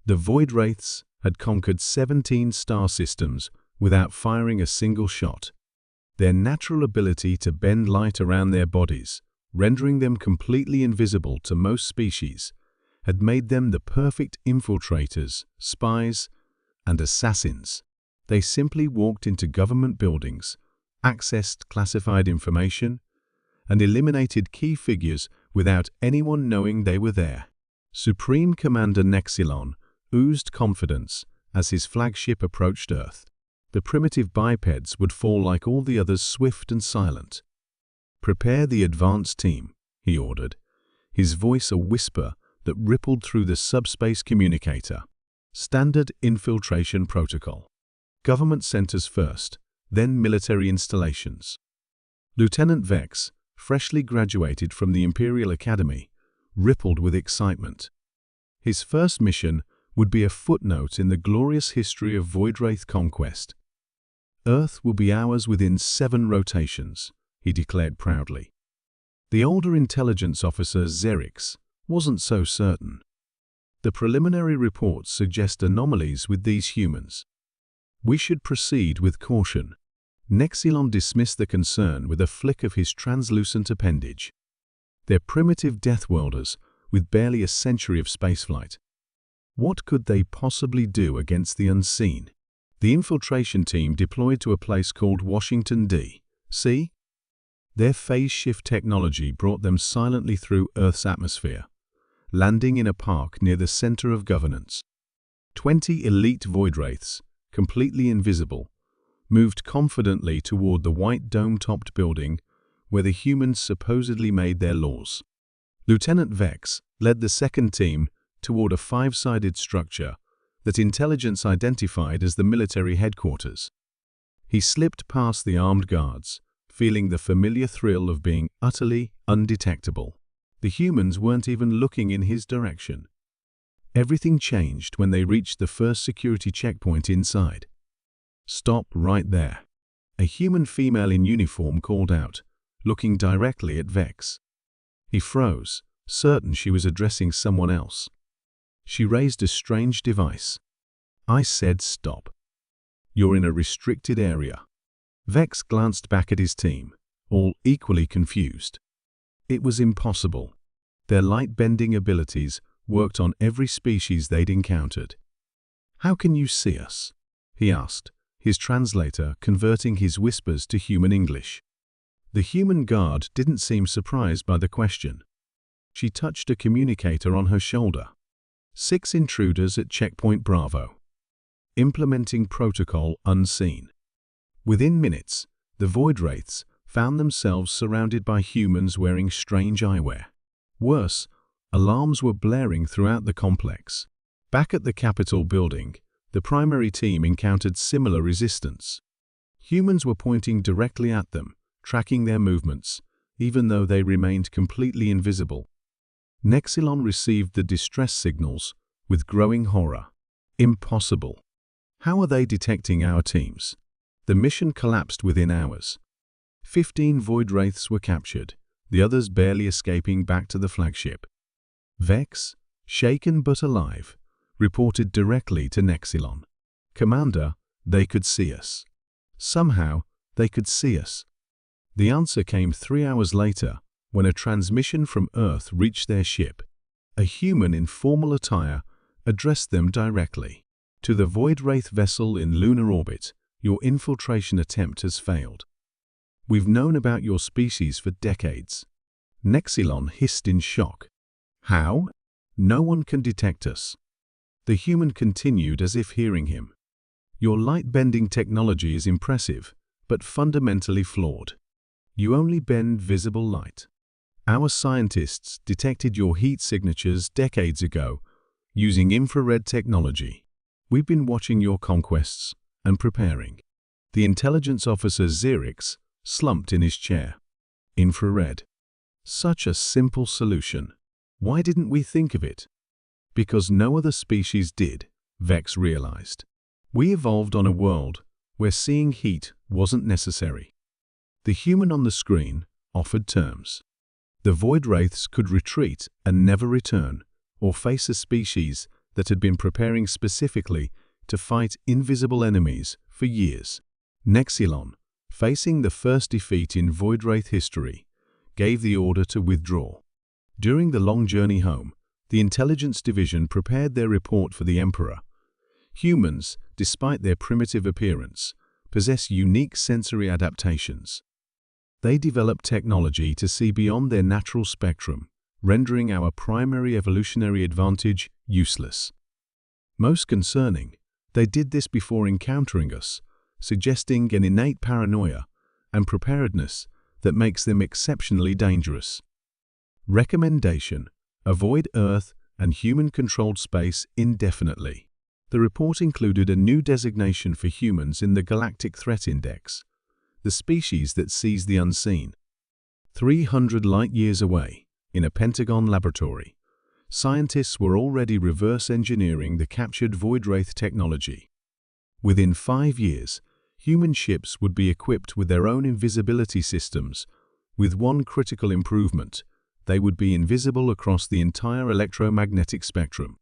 The Void Wraiths had conquered 17 star systems without firing a single shot. Their natural ability to bend light around their bodies, rendering them completely invisible to most species, had made them the perfect infiltrators, spies, and assassins. They simply walked into government buildings, accessed classified information, and eliminated key figures without anyone knowing they were there. Supreme Commander Nexilon oozed confidence as his flagship approached Earth. The primitive bipeds would fall like all the others, swift and silent. "Prepare the advanced team," he ordered, his voice a whisper that rippled through the subspace communicator. Standard infiltration protocol. Government centers first, then military installations. Lieutenant Vex, freshly graduated from the Imperial Academy, rippled with excitement. His first mission would be a footnote in the glorious history of Voidwraith conquest. "Earth will be ours within 7 rotations," he declared proudly. The older intelligence officer Xerix wasn't so certain. "The preliminary reports suggest anomalies with these humans. We should proceed with caution." Nexilon dismissed the concern with a flick of his translucent appendage. "They're primitive deathworlders with barely a century of spaceflight. What could they possibly do against the unseen?" The infiltration team deployed to a place called Washington, D.C. Their phase shift technology brought them silently through Earth's atmosphere, landing in a park near the center of governance. 20 elite Voidwraiths, completely invisible, moved confidently toward the white dome-topped building where the humans supposedly made their laws. Lieutenant Vex led the second team toward a 5-sided structure that intelligence identified as the military headquarters. He slipped past the armed guards, feeling the familiar thrill of being utterly undetectable. The humans weren't even looking in his direction. Everything changed when they reached the first security checkpoint inside. "Stop right there," a human female in uniform called out, looking directly at Vex. He froze, certain she was addressing someone else. She raised a strange device. "I said stop. You're in a restricted area." Vex glanced back at his team, all equally confused. It was impossible. Their light-bending abilities worked on every species they'd encountered. "How can you see us?" he asked, his translator converting his whispers to human English. The human guard didn't seem surprised by the question. She touched a communicator on her shoulder. 6 intruders at Checkpoint Bravo. Implementing protocol unseen." Within minutes, the Voidwraiths found themselves surrounded by humans wearing strange eyewear. Worse, alarms were blaring throughout the complex. Back at the Capitol building, the primary team encountered similar resistance. Humans were pointing directly at them, tracking their movements, even though they remained completely invisible. Nexilon received the distress signals with growing horror. "Impossible. How are they detecting our teams?" The mission collapsed within hours. 15 Voidwraiths were captured, the others barely escaping back to the flagship. Vex, shaken but alive, reported directly to Nexilon. "Commander, they could see us. Somehow, they could see us." The answer came 3 hours later, when a transmission from Earth reached their ship. A human in formal attire addressed them directly. "To the Voidwraith vessel in lunar orbit, your infiltration attempt has failed. We've known about your species for decades." Nexilon hissed in shock. "How? No one can detect us." The human continued as if hearing him. "Your light-bending technology is impressive, but fundamentally flawed. You only bend visible light. Our scientists detected your heat signatures decades ago using infrared technology. We've been watching your conquests and preparing." The intelligence officer Xerix slumped in his chair. Infrared. Such a simple solution. Why didn't we think of it? Because no other species did, Vex realized. We evolved on a world where seeing heat wasn't necessary. The human on the screen offered terms. The Voidwraiths could retreat and never return, or face a species that had been preparing specifically to fight invisible enemies for years. Nexilon, facing the first defeat in Void Wraith history, gave the order to withdraw. During the long journey home, the intelligence division prepared their report for the Emperor. Humans, despite their primitive appearance, possess unique sensory adaptations. They developed technology to see beyond their natural spectrum, rendering our primary evolutionary advantage useless. Most concerning, they did this before encountering us, suggesting an innate paranoia and preparedness that makes them exceptionally dangerous. Recommendation: avoid Earth and human-controlled space indefinitely. The report included a new designation for humans in the Galactic Threat Index, the species that sees the unseen. 300 light-years away, in a Pentagon laboratory, scientists were already reverse engineering the captured Void Wraith technology. Within 5 years, human ships would be equipped with their own invisibility systems, with one critical improvement: they would be invisible across the entire electromagnetic spectrum.